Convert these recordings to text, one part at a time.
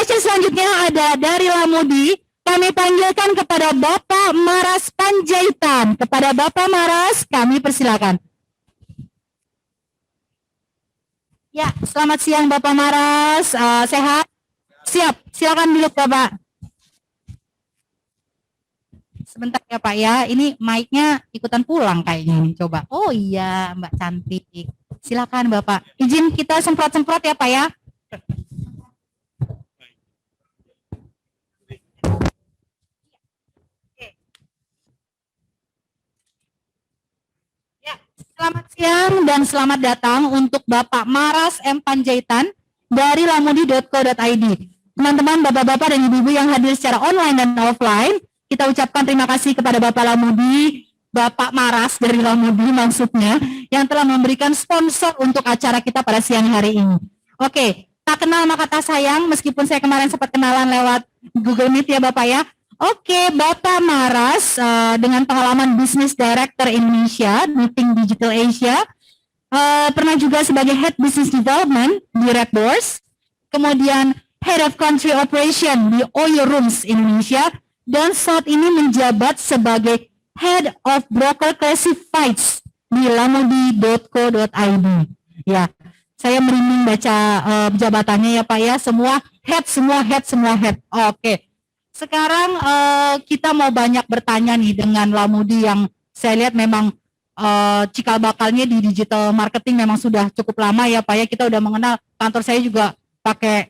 Question selanjutnya ada dari Lamudi. Kami panggilkan kepada Bapak Maras Panjaitan. Kepada Bapak Maras, kami persilakan. Ya, selamat siang Bapak Maras. Sehat? Siap, silakan duduk Bapak. Sebentar ya Pak ya, ini mic-nya ikutan pulang kayaknya nih, coba. Oh iya, Mbak cantik. Silakan Bapak. Izin kita semprot-semprot ya Pak ya. Ya, selamat siang dan selamat datang untuk Bapak Maras M. Panjaitan dari lamudi.co.id. Teman-teman, bapak-bapak dan ibu-ibu yang hadir secara online dan offline, kita ucapkan terima kasih kepada Bapak Lamudi, Bapak Maras dari Lamudi maksudnya, yang telah memberikan sponsor untuk acara kita pada siang hari ini. Oke, tak kenal maka tak sayang, meskipun saya kemarin sempat kenalan lewat Google Meet ya Bapak ya. Oke, Bapak Maras dengan pengalaman Business Director Indonesia, Meeting Digital Asia, pernah juga sebagai Head Business Development di Red Doors, kemudian Head of Country Operation di Oyo Rooms Indonesia, dan saat ini menjabat sebagai Head of Broker Classifieds di lamudi.co.id. Ya, saya merinding baca jabatannya ya Pak ya, semua head. Oke. Sekarang kita mau banyak bertanya nih dengan Lamudi yang saya lihat memang cikal bakalnya di digital marketing memang sudah cukup lama ya Pak ya. Kita udah mengenal, kantor saya juga pakai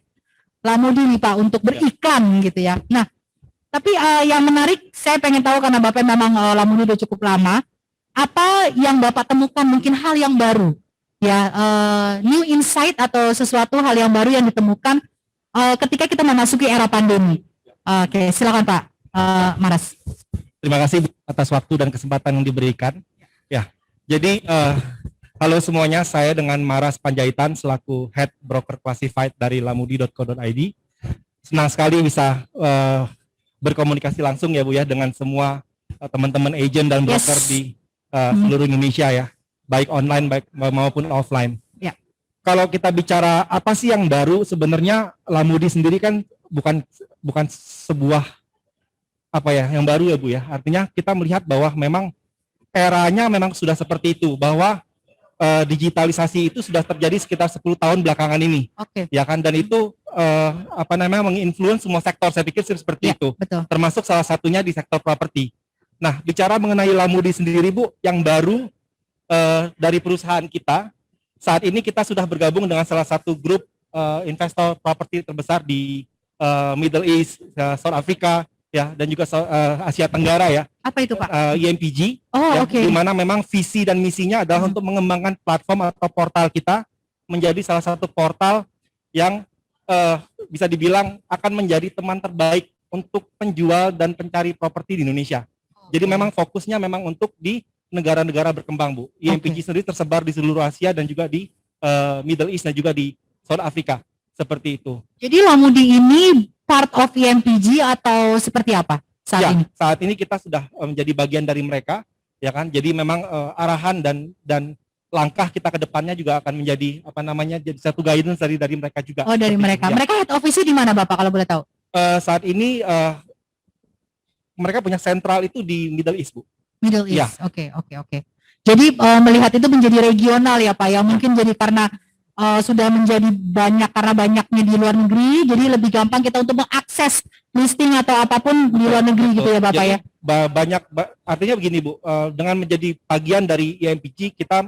Lamudi nih Pak untuk beriklan gitu ya. Nah, tapi yang menarik saya pengen tahu karena Bapak memang Lamudi udah cukup lama, apa yang Bapak temukan mungkin hal yang baru ya, new insight atau sesuatu hal yang baru yang ditemukan ketika kita memasuki era pandemi. Oke, silakan Pak Maras. Terima kasih atas waktu dan kesempatan yang diberikan. Ya, jadi halo semuanya, saya dengan Maras Panjaitan selaku Head Broker Classified dari lamudi.co.id. Senang sekali bisa berkomunikasi langsung ya Bu ya dengan semua teman-teman agent dan broker di seluruh Indonesia ya, baik online baik maupun offline. Ya. Kalau kita bicara apa sih yang baru, sebenarnya Lamudi sendiri kan bukan sebuah apa ya yang baru ya Bu ya. Artinya kita melihat bahwa memang eranya memang sudah seperti itu, bahwa digitalisasi itu sudah terjadi sekitar 10 tahun belakangan ini. Oke. Ya kan, dan itu menginfluence semua sektor, saya pikir seperti Ya, itu. betul. Termasuk salah satunya di sektor properti. Nah, bicara mengenai Lamudi sendiri Bu, yang baru dari perusahaan kita, saat ini kita sudah bergabung dengan salah satu grup investor properti terbesar di Middle East, South Africa, ya, dan juga Asia Tenggara ya. Apa itu Pak? IMPG, Oh, ya, oke. di mana memang visi dan misinya adalah untuk mengembangkan platform atau portal kita menjadi salah satu portal yang bisa dibilang akan menjadi teman terbaik untuk penjual dan pencari properti di Indonesia. Jadi memang fokusnya memang untuk di negara-negara berkembang Bu. IMPG sendiri tersebar di seluruh Asia dan juga di Middle East dan juga di South Africa. Seperti itu. Jadi Lamudi ini part of IMPG atau seperti apa saat ini? Saat ini kita sudah menjadi bagian dari mereka, ya kan. Jadi memang arahan dan langkah kita ke depannya juga akan menjadi jadi satu guidance dari mereka juga. Oh, dari mereka. Ya. Mereka head office di mana Bapak kalau boleh tahu? Saat ini mereka punya sentral itu di Middle East Bu. Middle East. Ya. Oke. Jadi melihat itu menjadi regional ya Pak ya. Mungkin jadi karena sudah menjadi banyak karena banyaknya di luar negeri, jadi lebih gampang kita untuk mengakses listing atau apapun di luar negeri. Gitu ya Bapak jadi, ya. Artinya begini Bu, dengan menjadi bagian dari IMPG, kita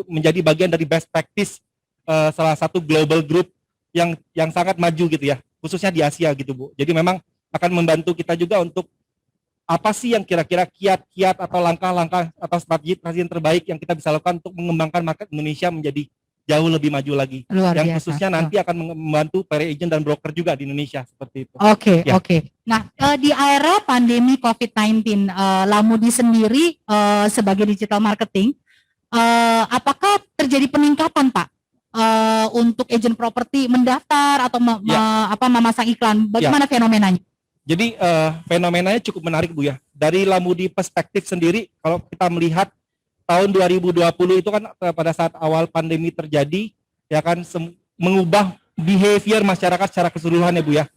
menjadi bagian dari best practice salah satu global group yang sangat maju gitu ya, khususnya di Asia gitu Bu. Jadi memang akan membantu kita juga untuk apa sih yang kira-kira kiat-kiat atau langkah-langkah atau strategi yang terbaik yang kita bisa lakukan untuk mengembangkan market Indonesia menjadi jauh lebih maju lagi. Luar yang biasa. Khususnya nanti akan membantu para agent dan broker juga di Indonesia seperti itu. Oke. Ya. Nah, di era pandemi COVID-19, Lamudi sendiri sebagai digital marketing, apakah terjadi peningkatan Pak untuk agent properti mendaftar atau memasang iklan? Bagaimana fenomenanya? Jadi fenomenanya cukup menarik Bu ya. Dari Lamudi perspektif sendiri, kalau kita melihat tahun 2020 itu kan pada saat awal pandemi terjadi, ya kan mengubah behavior masyarakat secara keseluruhan ya Bu ya.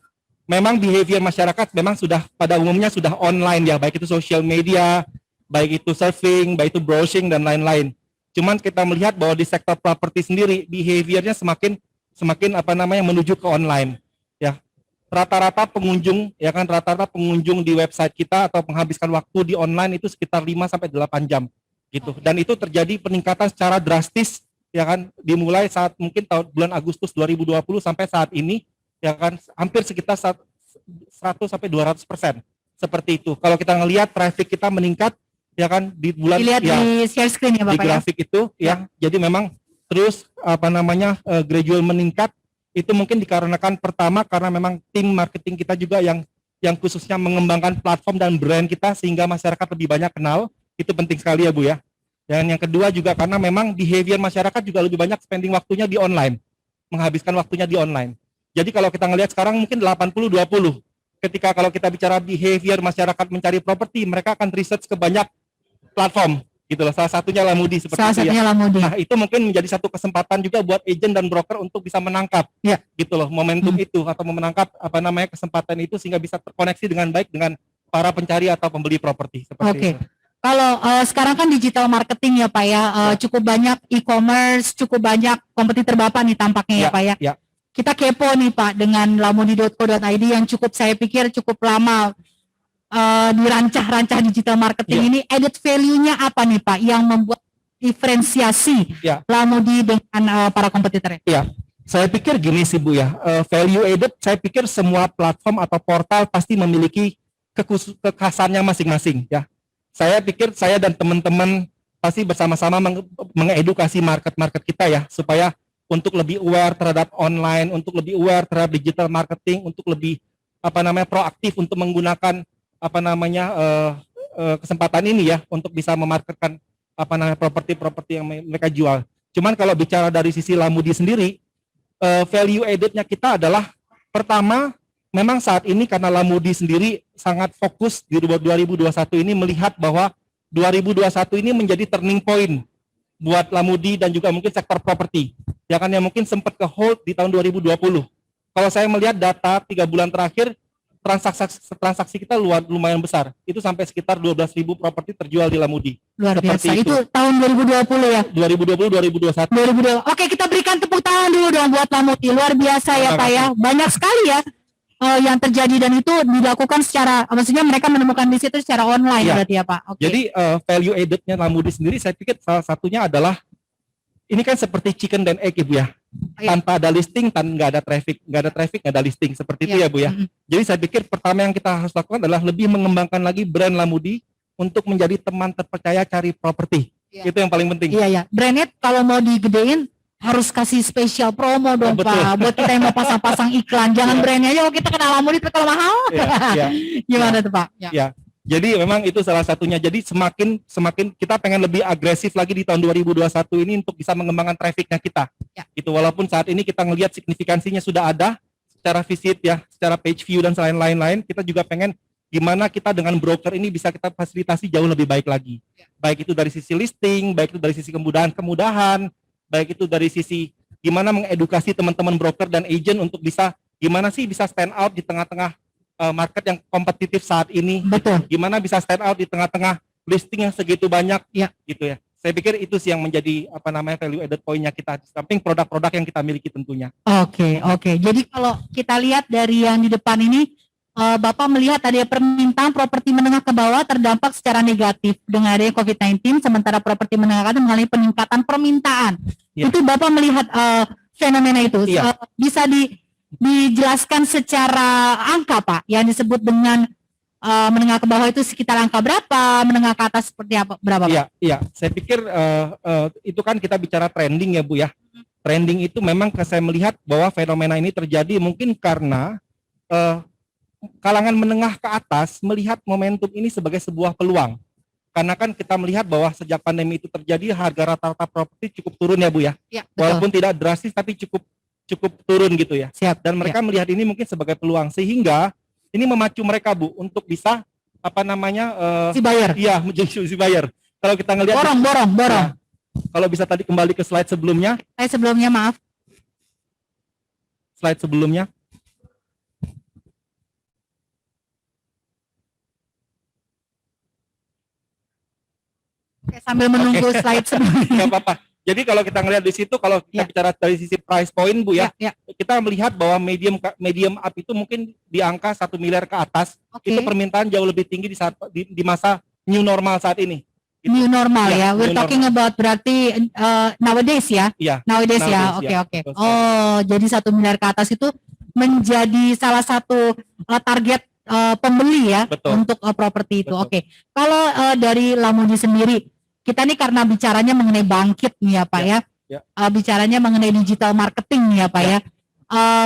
memang behavior masyarakat memang sudah pada umumnya sudah online ya, baik itu social media, baik itu surfing, baik itu browsing dan lain-lain. Cuman kita melihat bahwa di sektor properti sendiri behaviornya semakin apa namanya menuju ke online ya. Rata-rata pengunjung ya kan, rata-rata pengunjung di website kita atau menghabiskan waktu di online itu sekitar 5 sampai 8 jam gitu. Dan itu terjadi peningkatan secara drastis ya kan, dimulai saat mungkin bulan Agustus 2020 sampai saat ini ya kan, hampir sekitar 100 sampai 200% seperti itu. Kalau kita ngelihat traffic kita meningkat ya kan di bulan, Dilihat ya, di share screen ya di Bapak ya. grafik itu ya. Jadi memang terus apa namanya gradual meningkat. Itu mungkin dikarenakan pertama karena memang tim marketing kita juga yang khususnya mengembangkan platform dan brand kita sehingga masyarakat lebih banyak kenal. Itu penting sekali ya Bu ya. Dan yang kedua juga karena memang behavior masyarakat juga lebih banyak spending waktunya di online, menghabiskan waktunya di online. Jadi kalau kita ngelihat sekarang mungkin 80-20. Ketika kalau kita bicara behavior masyarakat mencari properti, mereka akan research ke banyak platform gitu loh. Salah satunya Lamudi seperti Salah itu ya. satunya Lamudi. Nah, itu mungkin menjadi satu kesempatan juga buat agent dan broker untuk bisa menangkap Ya. gitu loh momentum itu atau menangkap apa namanya kesempatan itu sehingga bisa terkoneksi dengan baik dengan para pencari atau pembeli properti seperti Oke. itu. Kalau sekarang kan digital marketing ya Pak ya, cukup banyak e-commerce, cukup banyak kompetitor Bapak nih tampaknya ya Pak ya. Ya. Kita kepo nih Pak dengan lamudi.co.id yang cukup saya pikir cukup lama dirancah digital marketing ini. Added value-nya apa nih Pak yang membuat diferensiasi Lamudi dengan para kompetitornya? Ya, saya pikir gini sih Bu ya, value added saya pikir semua platform atau portal pasti memiliki kekhasannya masing-masing ya. Saya pikir saya dan teman-teman pasti bersama-sama mengedukasi market kita ya, supaya untuk lebih aware terhadap online, untuk lebih aware terhadap digital marketing, untuk lebih apa namanya proaktif untuk menggunakan apa namanya kesempatan ini ya untuk bisa memarketkan apa namanya properti-properti yang mereka jual. Cuman kalau bicara dari sisi Lamudi sendiri, value added-nya kita adalah pertama, memang saat ini karena Lamudi sendiri sangat fokus di 2021 ini melihat bahwa 2021 ini menjadi turning point buat Lamudi dan juga mungkin sektor properti. Ya kan yang mungkin sempat ke hold di tahun 2020. Kalau saya melihat data 3 bulan terakhir, transaksi kita lumayan besar. Itu sampai sekitar 12.000 properti terjual di Lamudi. Luar biasa. Seperti itu tahun 2020 ya? 2020, 2021. 2020. Oke, kita berikan tepuk tangan dulu dong buat Lamudi. Luar biasa ya Pak ya. Banyak sekali ya yang terjadi dan itu dilakukan secara, maksudnya mereka menemukan di situ secara online berarti ya Pak. Oke. Jadi value added-nya Lamudi sendiri saya pikir salah satunya adalah ini kan seperti chicken dan egg Ibu ya. Tanpa ada listing, nggak ada traffic, nggak ada listing seperti itu ya Bu ya. Jadi saya pikir pertama yang kita harus lakukan adalah lebih mengembangkan lagi brand Lamudi untuk menjadi teman terpercaya cari properti. Itu yang paling penting. Iya. Brandnya kalau mau digedein harus kasih spesial promo dong Pak. Buat kita yang mau pasang-pasang iklan. Jangan brandnya aja kalau kita kenal Lamudi terkenal mahal. Gimana tuh Pak? Ya. Jadi memang itu salah satunya. Jadi semakin kita pengen lebih agresif lagi di tahun 2021 ini untuk bisa mengembangkan trafficnya kita. Itu walaupun saat ini kita ngelihat signifikansinya sudah ada secara visit ya, secara page view dan lain-lain, kita juga pengen gimana kita dengan broker ini bisa kita fasilitasi jauh lebih baik lagi. Baik itu dari sisi listing, baik itu dari sisi kemudahan, baik itu dari sisi gimana mengedukasi teman-teman broker dan agent untuk bisa gimana sih bisa stand out di tengah-tengah market yang kompetitif saat ini. Betul. Gimana bisa stand out di tengah-tengah listing yang segitu banyak, gitu ya. Saya pikir itu sih yang menjadi apa namanya value added point-nya kita di samping produk-produk yang kita miliki tentunya. Oke. Jadi kalau kita lihat dari yang di depan ini, Bapak melihat ada permintaan properti menengah ke bawah terdampak secara negatif dengan adanya COVID-19, sementara properti menengah ke atas mengalami peningkatan permintaan. Itu Bapak melihat fenomena itu. Bisa dijelaskan secara angka Pak, yang disebut dengan menengah ke bawah itu sekitar angka berapa, menengah ke atas seperti apa, berapa Pak? Iya. Saya pikir itu kan kita bicara trending ya Bu ya. Trending itu memang saya melihat bahwa fenomena ini terjadi mungkin karena kalangan menengah ke atas melihat momentum ini sebagai sebuah peluang. Karena kan kita melihat bahwa sejak pandemi itu terjadi harga rata-rata properti cukup turun ya Bu ya. Walaupun tidak drastis tapi cukup turun gitu ya. Dan mereka melihat ini mungkin sebagai peluang sehingga ini memacu mereka Bu untuk bisa apa namanya si buyer. Iya, menjadi si buyer. Kalau kita ngelihat borong. Kalau bisa tadi kembali ke slide sebelumnya. Maaf. Slide sebelumnya. Oke, sambil menunggu slide sebelumnya. Nggak apa-apa. Jadi kalau kita ngelihat di situ, kalau kita Ya. bicara dari sisi price point Bu ya, Ya, kita melihat bahwa medium up itu mungkin di angka 1 miliar ke atas. oke. Itu permintaan jauh lebih tinggi di masa new normal saat ini. Gitu. New normal Ya, ya. We're new talking about berarti nowadays ya. Iya. Nowadays ya. Nowadays, Oke, ya. oke. Betul sekali. Oh, jadi 1 miliar ke atas itu menjadi salah satu target pembeli ya Betul. untuk properti itu. Betul. Oke. Kalau dari Lamudi sendiri, kita nih karena bicaranya mengenai bangkit nih ya Pak ya. Bicaranya mengenai digital marketing nih ya Pak ya.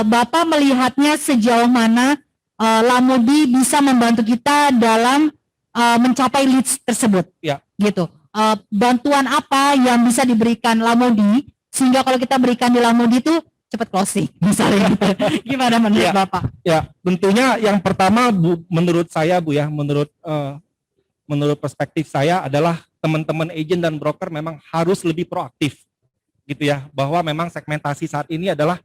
Bapak melihatnya sejauh mana Lamudi bisa membantu kita dalam mencapai leads tersebut? Ya. Gitu. Bantuan apa yang bisa diberikan Lamudi sehingga kalau kita berikan di Lamudi itu cepat closing misalnya gitu. Gimana menurut Ya. Bapak? Ya, tentunya yang pertama Bu, menurut saya Bu ya, menurut perspektif saya adalah teman-teman agent dan broker memang harus lebih proaktif gitu ya, bahwa memang segmentasi saat ini adalah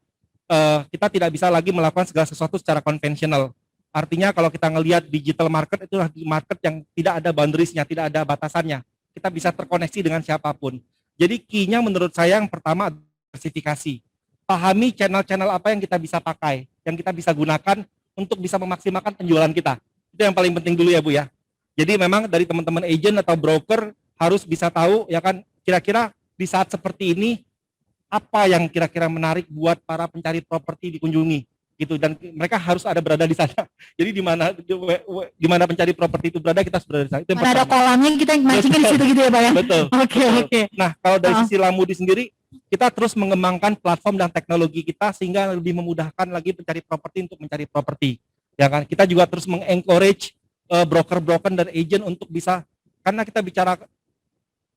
kita tidak bisa lagi melakukan segala sesuatu secara konvensional. Artinya kalau kita ngelihat digital market itu lagi market yang tidak ada boundariesnya, tidak ada batasannya. Kita bisa terkoneksi dengan siapapun. Jadi key-nya menurut saya yang pertama diversifikasi. Pahami channel-channel apa yang kita bisa pakai, yang kita bisa gunakan untuk bisa memaksimalkan penjualan kita. Itu yang paling penting dulu ya Bu ya. Jadi memang dari teman-teman agent atau broker harus bisa tahu ya kan, kira-kira di saat seperti ini apa yang kira-kira menarik buat para pencari properti dikunjungi gitu, dan mereka harus berada di sana. Jadi di mana pencari properti itu berada, kita harus berada di sana. Itu yang Mana ada pertama. kolamnya kita mancingin di situ gitu ya Pak ya. Betul. Oke, betul. oke. Nah, kalau dari sisi Lamudi sendiri, kita terus mengembangkan platform dan teknologi kita sehingga lebih memudahkan lagi pencari properti untuk mencari properti. Ya kan? Kita juga terus mengencourage broker-broker dan agent untuk bisa, karena kita bicara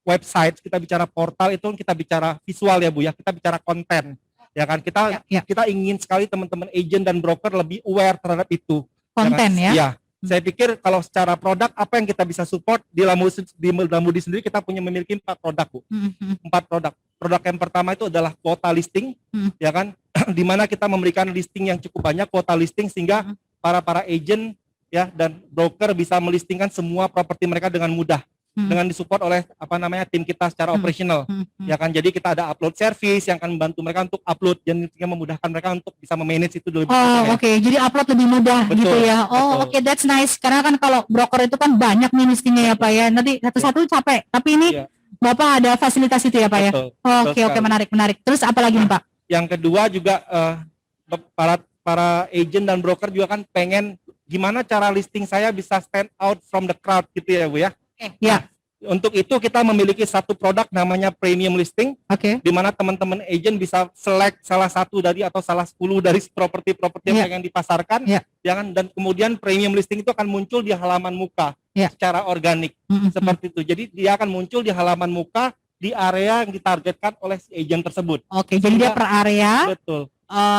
website, kita bicara portal, itu kita bicara visual ya Bu ya, kita bicara konten. Ya kan? Kita ingin sekali teman-teman agent dan broker lebih aware terhadap itu. Konten ya. Ya. Saya pikir kalau secara produk apa yang kita bisa support di Lamudi sendiri, kita memiliki 4 produk Bu. 4 produk. Produk yang pertama itu adalah kuota listing, ya kan? Di mana kita memberikan listing yang cukup banyak, kuota listing, sehingga para agent ya dan broker bisa melistingkan semua properti mereka dengan mudah. Dengan disupport oleh tim kita secara operasional. Ya kan, jadi kita ada upload service yang akan membantu mereka untuk upload dan memudahkan mereka untuk bisa memanage itu lebih Oh, oke. Jadi upload lebih mudah. Betul, gitu ya. Oh, betul. oke, that's nice. Karena kan kalau broker itu kan banyak nih listingnya ya Pak ya. Nanti satu-satu capek. Tapi ini Ya. Bapak ada fasilitas itu ya Pak ya. Betul, Oke, betul oke, sekali. menarik. Terus apa lagi nih Pak? Yang kedua juga para agent dan broker juga kan pengen gimana cara listing saya bisa stand out from the crowd gitu ya Bu ya. Ya. Untuk itu kita memiliki satu produk namanya premium listing, Oke. di mana teman-teman agent bisa select salah satu dari atau salah 10 dari properti-properti yang pengen dipasarkan, Ya. dan kemudian premium listing itu akan muncul di halaman muka secara organik, seperti itu. Jadi dia akan muncul di halaman muka di area yang ditargetkan oleh si agent tersebut. Oke, jadi dia per area. Betul.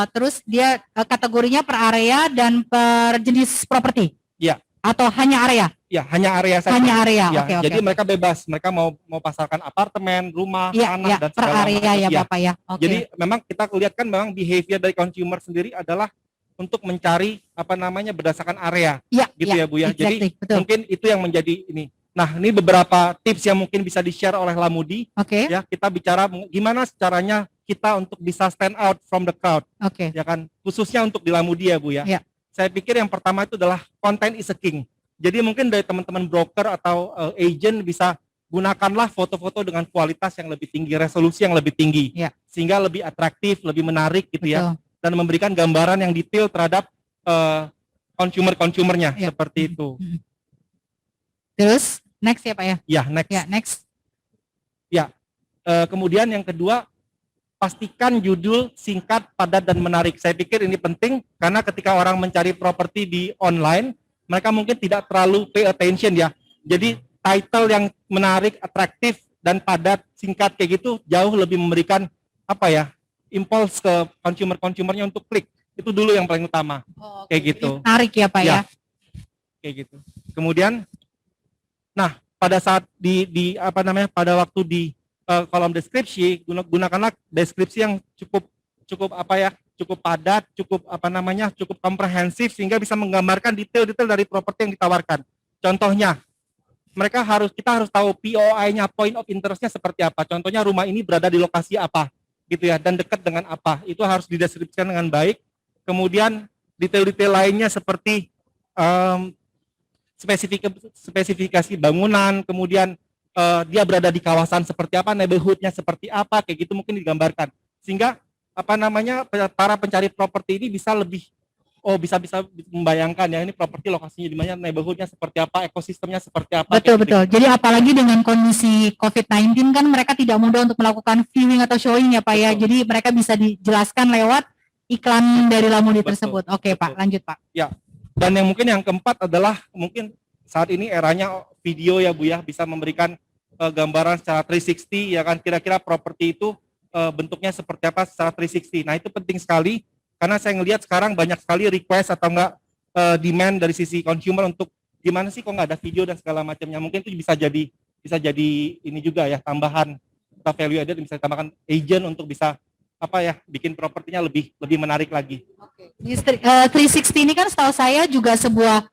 Terus dia kategorinya per area dan per jenis properti. Ya. Atau hanya area? Ya, hanya area saja. Hanya area. Ya, Oke. jadi mereka bebas, mereka mau pasarkan apartemen, rumah, tanah dan per segala area macam. ya Bapak ya. Oke. Jadi memang kita lihat kan memang behavior dari consumer sendiri adalah untuk mencari berdasarkan area, gitu ya Bu ya. Exactly, Jadi betul. mungkin itu yang menjadi ini. Nah, ini beberapa tips yang mungkin bisa di-share oleh Lamudi. Oke. Ya, kita bicara gimana caranya kita untuk bisa stand out from the crowd. Oke. Ya kan, khususnya untuk di Lamudi ya Bu ya. Ya. Saya pikir yang pertama itu adalah content is a king. Jadi mungkin dari teman-teman broker atau agent bisa gunakanlah foto-foto dengan kualitas yang lebih tinggi, resolusi yang lebih tinggi, sehingga lebih atraktif, lebih menarik gitu ya, dan memberikan gambaran yang detail terhadap consumer-consumernya seperti itu. Terus next ya Pak ya? Ya, next. Ya, next. Ya, kemudian yang kedua, pastikan judul singkat, padat, dan menarik. Saya pikir ini penting karena ketika orang mencari properti di online, mereka mungkin tidak terlalu pay attention ya. Jadi title yang menarik, atraktif, dan padat, singkat kayak gitu jauh lebih memberikan impuls ke consumernya untuk klik. Itu dulu yang paling utama. Kayak gitu. Menarik ya Pak ya. Kayak gitu. Kemudian, nah pada saat pada waktu di kolom deskripsi, gunakanlah deskripsi yang cukup padat, cukup komprehensif sehingga bisa menggambarkan detail-detail dari properti yang ditawarkan. Contohnya, kita harus tahu POI-nya, point of interest-nya seperti apa. Contohnya rumah ini berada di lokasi apa, gitu ya, dan dekat dengan apa. Itu harus dideskripsikan dengan baik. Kemudian detail-detail lainnya seperti spesifikasi bangunan, kemudian dia berada di kawasan seperti apa, neighborhood-nya seperti apa, kayak gitu mungkin digambarkan. Sehingga para pencari properti ini bisa lebih bisa membayangkan ya, ini properti lokasinya di mana, neighborhood-nya seperti apa, ekosistemnya seperti apa. Betul betul. Jadi apalagi dengan kondisi COVID-19 kan mereka tidak mudah untuk melakukan viewing atau showing ya Pak ya. Jadi mereka bisa dijelaskan lewat iklan dari Lamudi tersebut. Oke Pak, lanjut Pak. Ya. Dan yang keempat adalah mungkin saat ini eranya video ya Bu ya, bisa memberikan gambaran secara 360 ya kan, kira-kira properti itu bentuknya seperti apa secara 360. Nah, itu penting sekali. Karena saya ngelihat sekarang banyak sekali request atau enggak demand dari sisi consumer untuk gimana sih kok nggak ada video dan segala macamnya. Mungkin itu bisa jadi ini juga ya, tambahan atau value added, bisa tambahkan agent untuk bisa bikin propertinya lebih menarik lagi. Oke. 360 ini kan setahu saya juga sebuah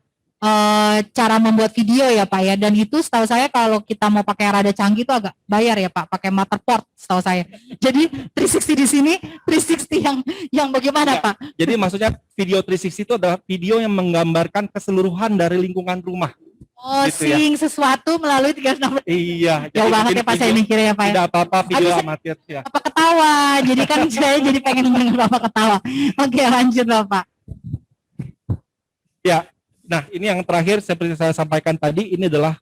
cara membuat video ya Pak ya, dan itu setahu saya kalau kita mau pakai rada canggih itu agak bayar ya Pak, pakai Matterport setahu saya. Jadi 360 di sini 360 yang bagaimana ya, Pak? Jadi maksudnya video 360 itu adalah video yang menggambarkan keseluruhan dari lingkungan rumah. Oh, gitu seeing sesuatu melalui 360. Iya. Jauh banget ya Pak saya mikirnya ya Pak. Tidak apa-apa video amatir ya. Bapak ketawa, jadi kan saya jadi pengen dengar Bapak ketawa. Oke, lanjut Bapak. Ya. Nah, ini yang terakhir seperti saya sampaikan tadi, ini adalah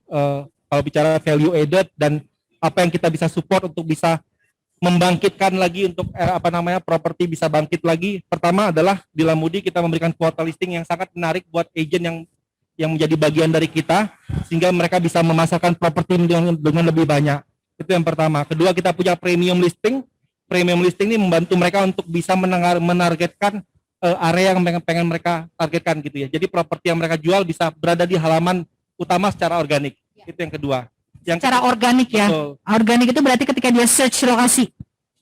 kalau bicara value added dan apa yang kita bisa support untuk bisa membangkitkan lagi untuk properti bisa bangkit lagi. Pertama adalah di Lamudi kita memberikan kuota listing yang sangat menarik buat agent yang menjadi bagian dari kita, sehingga mereka bisa memasarkan properti dengan lebih banyak. Itu yang pertama. Kedua, kita punya premium listing. Premium listing ini membantu mereka untuk bisa menargetkan area yang pengen mereka targetkan gitu ya. Jadi properti yang mereka jual bisa berada di halaman utama secara organik. Ya. Itu yang kedua. Secara organik ya. Betul. Organik itu berarti ketika dia search lokasi.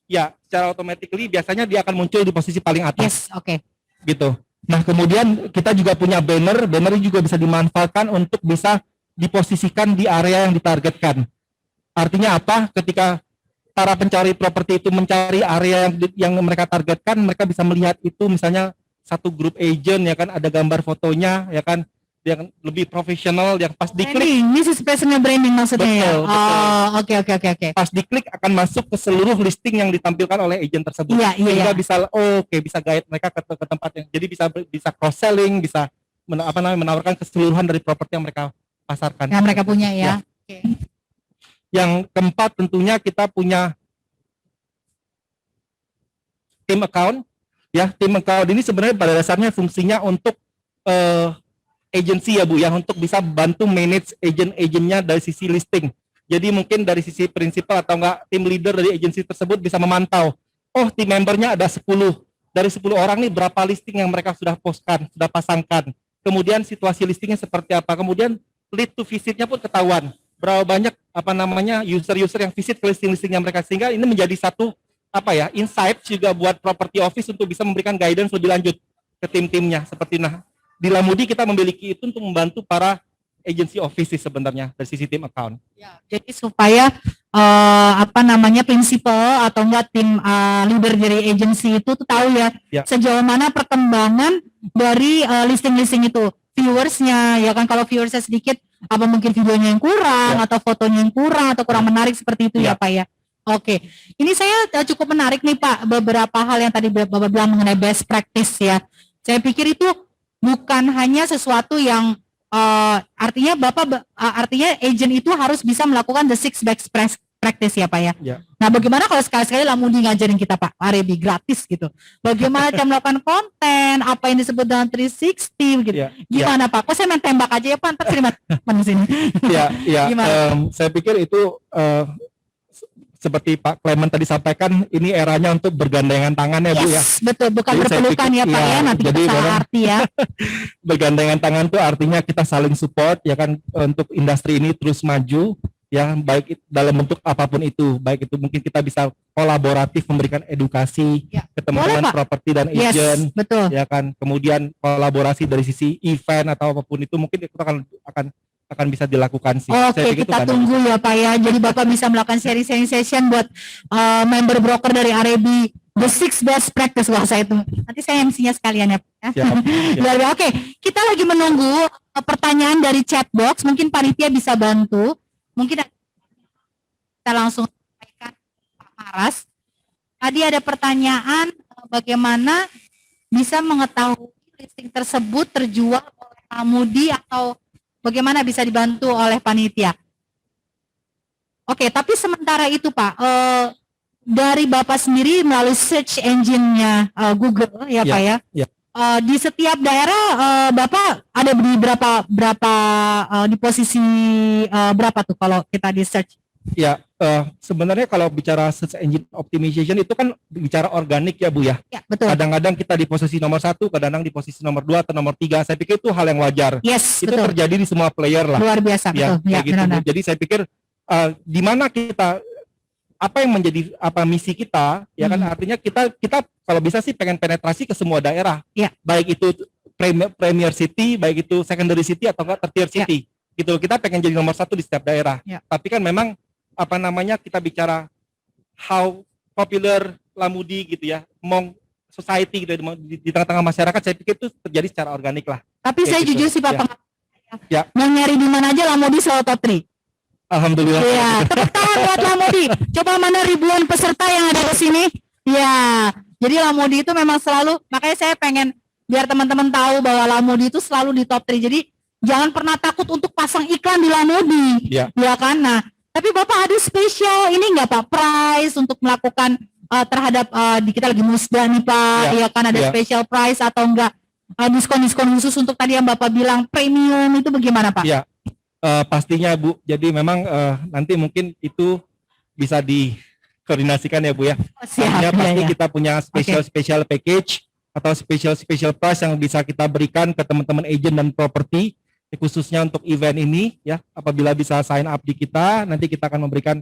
Ya, secara automatically biasanya dia akan muncul di posisi paling atas. Yes, oke. Gitu. Nah, kemudian kita juga punya banner juga bisa dimanfaatkan untuk bisa diposisikan di area yang ditargetkan. Artinya apa? Ketika para pencari properti itu mencari area yang mereka targetkan, mereka bisa melihat itu misalnya satu grup agent ya kan, ada gambar fotonya ya kan, yang lebih profesional, yang pas diklik. This is personal branding maksudnya. Betul, ya. Oh, oke. Pas diklik akan masuk ke seluruh listing yang ditampilkan oleh agent tersebut. Iya. Sehingga bisa guide mereka ke tempat yang, jadi bisa cross selling, bisa menawarkan keseluruhan dari properti yang mereka pasarkan. Yang mereka punya ya. Okay. Yang keempat tentunya kita punya tim account. Ya, tim account ini sebenarnya pada dasarnya fungsinya untuk agency ya Bu ya, untuk bisa bantu manage agent-agentnya dari sisi listing. Jadi mungkin dari sisi prinsipal atau enggak tim leader dari agency tersebut bisa memantau. Oh, tim membernya ada 10. Dari 10 orang nih berapa listing yang mereka sudah postkan, sudah pasangkan. Kemudian situasi listingnya seperti apa. Kemudian lead to visitnya pun ketahuan. Berapa banyak user-user yang visit ke listing-listingnya mereka, sehingga ini menjadi satu insight juga buat property office untuk bisa memberikan guidance lebih lanjut ke tim-timnya. Seperti di Lamudi kita memiliki itu untuk membantu para agency office sebenarnya dari sisi tim account. Ya, jadi supaya prinsipal atau enggak tim leader dari agency itu tuh tahu ya sejauh mana perkembangan dari listing-listing itu, viewersnya ya kan, kalau viewersnya sedikit apa mungkin videonya yang kurang atau fotonya yang kurang atau kurang menarik seperti itu ya Pak ya. Oke, ini saya cukup menarik nih Pak, beberapa hal yang tadi Bapak bilang mengenai best practice ya. Saya pikir itu bukan hanya sesuatu yang artinya artinya agent itu harus bisa melakukan the six best practice ya Pak ya. Nah, bagaimana kalau sekali-sekali Lamudi ngajarin kita Pak, Arebi gratis gitu. Bagaimana cara melakukan konten, apa yang disebut dengan 360 gitu. Gimana Pak? Kok saya main tembak aja ya Pak, ntar terima di sini. Saya pikir itu seperti Pak Clement tadi sampaikan, ini eranya untuk bergandengan tangan ya Bu ya. Betul, bukan jadi berpelukan ya Pak ya, nanti jadi kita salah arti ya. Bergandengan tangan itu artinya kita saling support ya kan, untuk industri ini terus maju ya, baik dalam bentuk apapun itu, baik itu mungkin kita bisa kolaboratif memberikan edukasi ke teman-teman properti dan agent, betul. Ya kan, kemudian kolaborasi dari sisi event atau apapun itu, mungkin kita akan akan bisa dilakukan sih. Oke, Saya pikir itu kita kan. tunggu ya Pak ya. Jadi Bapak bisa melakukan sharing session buat member broker dari RAB. The six best practice. Wah, saya itu. Nanti saya MC-nya sekalian ya Pak. Ya. Siap, siap. Ya, oke, kita lagi menunggu pertanyaan dari chat box. Mungkin panitia bisa bantu. Mungkin kita langsung sampaikan Pak Maras. Tadi ada pertanyaan bagaimana bisa mengetahui listing tersebut terjual oleh Lamudi atau bagaimana bisa dibantu oleh panitia. Oke, tapi sementara itu Pak, dari Bapak sendiri melalui search engine-nya Google ya Pak ya. Ya. Di setiap daerah Bapak ada di berapa di posisi berapa tuh kalau kita di search? Ya, sebenarnya kalau bicara search engine optimization itu kan bicara organik ya Bu ya. Ya, betul. Kadang-kadang kita di posisi nomor 1, kadang-kadang di posisi nomor 2 atau nomor 3. Saya pikir itu hal yang wajar. Yes, Itu betul. terjadi di semua player lah. Luar biasa, Ya, betul. Ya, kayak gitu, Bu. benar-benar. Jadi saya pikir di mana kita apa yang menjadi misi kita ya kan, artinya kita kalau bisa sih pengen penetrasi ke semua daerah. Ya. Baik itu premier city, baik itu secondary city atau tertiary city. Gitu. Kita pengen jadi nomor 1 di setiap daerah. Ya. Tapi kan memang kita bicara how popular Lamudi gitu ya, among society gitu di tengah-tengah masyarakat, saya pikir itu terjadi secara organik lah. Tapi Kayak saya gitu. jujur sih Pak, Ya. mau nyari di mana aja Lamudi selalu top 3. Alhamdulillah. Iya, tepuk tangan buat Lamudi. Coba mana ribuan peserta yang ada di sini? Iya, jadi Lamudi itu memang selalu, makanya saya pengen biar teman-teman tahu bahwa Lamudi itu selalu di top 3. Jadi jangan pernah takut untuk pasang iklan di Lamudi. Ya. Ya kan? Nah, tapi Bapak ada spesial ini enggak Pak, price untuk melakukan terhadap di kita lagi musda nih Pak, ya kan ada special price atau enggak diskon-diskon khusus untuk tadi yang Bapak bilang premium itu bagaimana Pak? Ya, pastinya Bu. Jadi memang nanti mungkin itu bisa dikoordinasikan ya Bu ya. Siap, Artinya pasti ya. kita punya special package atau special price yang bisa kita berikan ke teman-teman agent dan properti, khususnya untuk event ini ya. Apabila bisa sign up di kita, nanti kita akan memberikan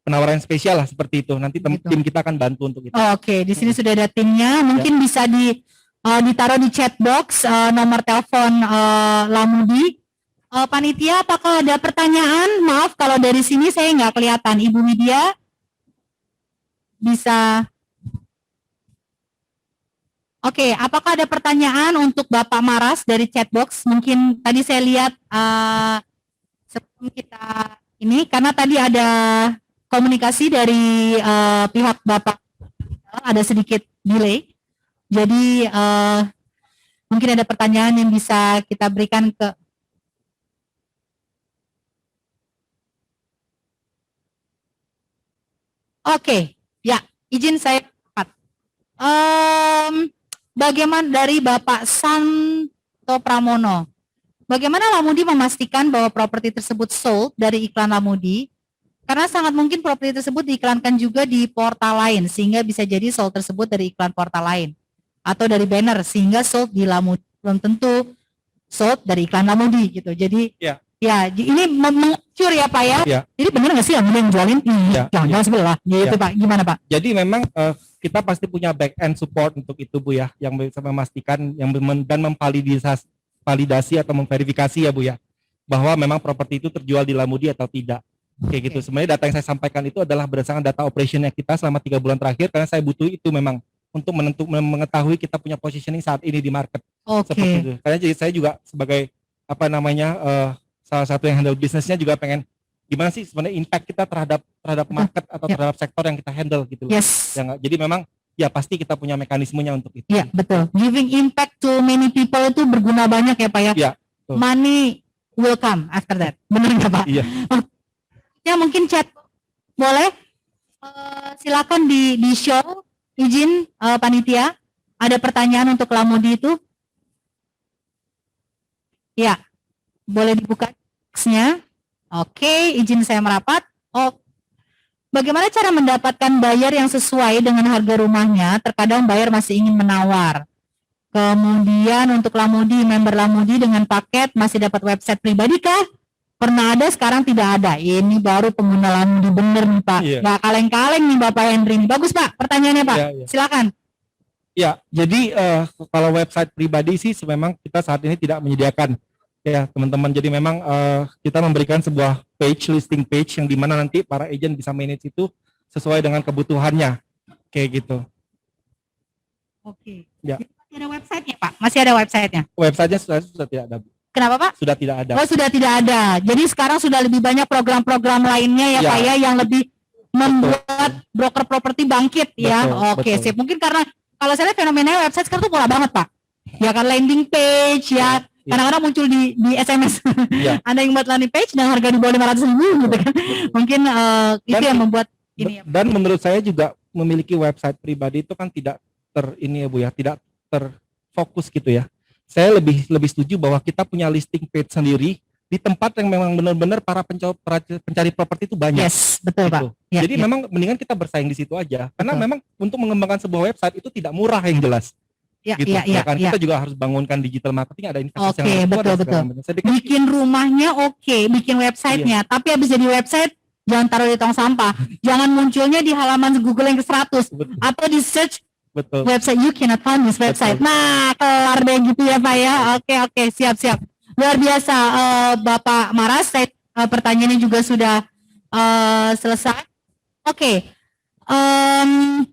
penawaran spesial lah seperti itu. Nanti tim kita akan bantu untuk itu. Oke, di sini sudah ada timnya. Mungkin bisa ditaruh di chat box nomor telepon Lamudi. Panitia, apakah ada pertanyaan? Maaf kalau dari sini saya nggak kelihatan. Ibu Widya bisa. Oke, apakah ada pertanyaan untuk Bapak Maras dari chat box? Mungkin tadi saya lihat sebelum kita ini, karena tadi ada komunikasi dari pihak Bapak, ada sedikit delay. Jadi mungkin ada pertanyaan yang bisa kita berikan ke Oke, ya, izin saya bagaimana dari Bapak Santo Pramono? Bagaimana Lamudi memastikan bahwa properti tersebut sold dari iklan Lamudi? Karena sangat mungkin properti tersebut diiklankan juga di portal lain, sehingga bisa jadi sold tersebut dari iklan portal lain. Atau dari banner, sehingga sold di Lamudi. Belum tentu sold dari iklan Lamudi gitu. Jadi ya ini mengcur ya Pak ya. Jadi benar nggak sih yang jualin? Jangan sebelah. Gitu Pak, gimana Pak? Jadi memang kita pasti punya back end support untuk itu Bu ya, yang bisa memastikan dan memvalidasi atau memverifikasi ya Bu ya, bahwa memang properti itu terjual di Lamudi atau tidak. Kayak gitu. Sebenarnya data yang saya sampaikan itu adalah berdasarkan data operationnya kita selama 3 bulan terakhir, karena saya butuh itu memang untuk mengetahui kita punya positioning saat ini di market. Seperti itu. Karena jadi saya juga sebagai salah satu yang handle bisnisnya juga pengen gimana sih sebenarnya impact kita terhadap market atau terhadap sektor yang kita handle gitu loh. Yes. Ya, jadi memang ya pasti kita punya mekanismenya untuk itu. Iya, betul. Giving impact to many people itu berguna banyak ya Pak ya. Iya. Money will come after that. Benar nggak Pak? Iya. Ya mungkin chat boleh silakan di show izin panitia. Ada pertanyaan untuk Lamudi itu? Ya, boleh dibuka box-nya. Oke, izin saya merapat. Bagaimana cara mendapatkan buyer yang sesuai dengan harga rumahnya? Terkadang buyer masih ingin menawar. Kemudian untuk Lamudi, member Lamudi dengan paket masih dapat website pribadi kah? Pernah ada, sekarang tidak ada. Ini baru pengguna Lamudi bener nih Pak. Nggak kaleng-kaleng nih Bapak Henry. Bagus Pak, pertanyaannya Pak. Silakan. Ya, jadi kalau website pribadi sih memang kita saat ini tidak menyediakan ya teman-teman. Jadi memang kita memberikan sebuah listing page yang dimana nanti para agent bisa manage itu sesuai dengan kebutuhannya, kayak gitu. Oke. Ya. Masih ada websitenya Pak? Masih ada websitenya? Websitenya sudah tidak ada, Bu. Kenapa Pak? Sudah tidak ada. Oh sudah tidak ada. Jadi sekarang sudah lebih banyak program-program lainnya ya, Ya. Pak ya, yang lebih membuat broker properti bangkit ya. Betul, Oke, betul. sip. Mungkin karena kalau saya lihat fenomenanya website sekarang tuh murah banget Pak. Ya kan, landing page ya. Ya. Kadang-kadang muncul di SMS. Ya. Ada yang buat landing page dengan harga di bawah 500.000 gitu kan. Mungkin itu Dan- yang membuat ini ya. Dan menurut saya juga memiliki website pribadi itu kan tidak ini ya Bu ya, tidak terfokus gitu ya. Saya lebih setuju bahwa kita punya listing page sendiri di tempat yang memang benar-benar para pencari properti itu banyak. Yes, betul gitu. Pak. Ya, Jadi ya. memang mendingan kita bersaing di situ aja. Karena Betul. memang untuk mengembangkan sebuah website itu tidak murah yang jelas. Ya, Gitu. ya, ya, kan ya. kita juga harus bangunkan digital marketing, ada investasi Oke, yang harus keluar betul, dan segala betul. macam. Saya pikir Bikin rumahnya oke, bikin websitenya, tapi habis jadi website jangan taruh di tong sampah, jangan munculnya di halaman Google yang ke-100 betul, atau di search betul. website you cannot find this website. Betul. Nah, kelar deh gitu ya Pak ya. Oke, siap. Luar biasa Bapak Maras, pertanyaannya juga sudah selesai. Oke.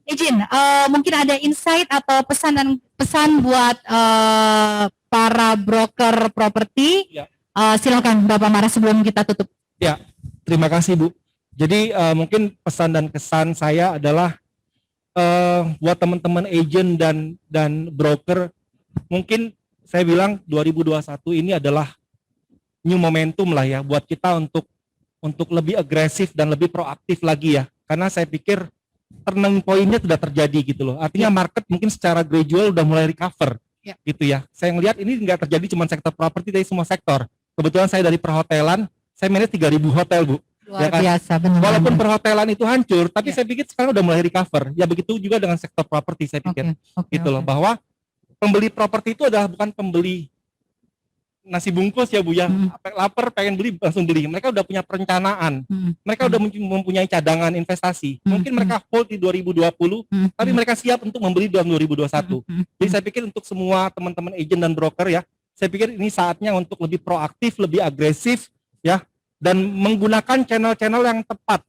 Izin, mungkin ada insight atau pesan buat para broker properti. Ya. Silakan Bapak Maras sebelum kita tutup. Terima kasih Bu. Jadi mungkin pesan dan kesan saya adalah buat teman-teman agent dan broker, mungkin saya bilang 2021 ini adalah new momentum lah ya buat kita untuk lebih agresif dan lebih proaktif lagi ya. Karena saya pikir turning point-nya sudah terjadi gitu loh. Artinya market mungkin secara gradual udah mulai recover. Ya. Gitu ya. Saya ngelihat ini nggak terjadi cuma sektor properti, tapi semua sektor. Kebetulan saya dari perhotelan, saya manage 3.000 hotel Bu. Luar Ya kan? biasa, benar. Walaupun perhotelan itu hancur, tapi Ya. saya pikir sekarang udah mulai recover. Ya begitu juga dengan sektor properti saya pikir. Oke, Gitu loh, bahwa pembeli properti itu adalah bukan pembeli nasi bungkus ya Bu ya. Lapar pengen beli langsung beli. Mereka udah punya perencanaan. Mereka udah mempunyai cadangan investasi. Mungkin mereka hold di 2020, tapi mereka siap untuk membeli dalam 2021. Jadi saya pikir untuk semua teman-teman agent dan broker ya, saya pikir ini saatnya untuk lebih proaktif, lebih agresif ya, dan menggunakan channel-channel yang tepat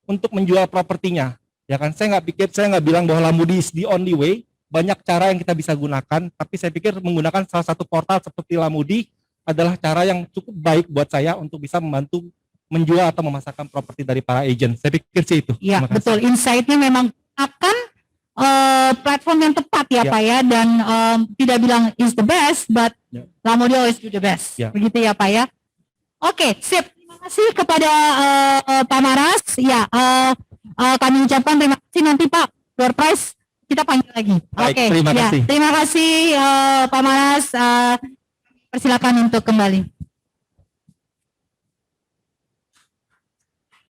untuk menjual propertinya. Ya kan, saya nggak bilang bahwa Lamudi is the only way. Banyak cara yang kita bisa gunakan, tapi saya pikir menggunakan salah satu portal seperti Lamudi adalah cara yang cukup baik buat saya untuk bisa membantu menjual atau memasarkan properti dari para agent. Saya pikir sih itu. Ya, Terima kasih. betul. Insight-nya memang akan platform yang tepat ya Ya. Pak ya, dan tidak bilang is the best, but Ya. Lamodi always do the best. Ya. Begitu ya Pak ya. Oke, sip. Terima kasih kepada Pak Maras. Ya, kami ucapkan terima kasih. Nanti Pak, door prize kita panggil lagi. Baik, Oke, terima ya. kasih. Terima kasih Pak Maras. Persilakan untuk kembali.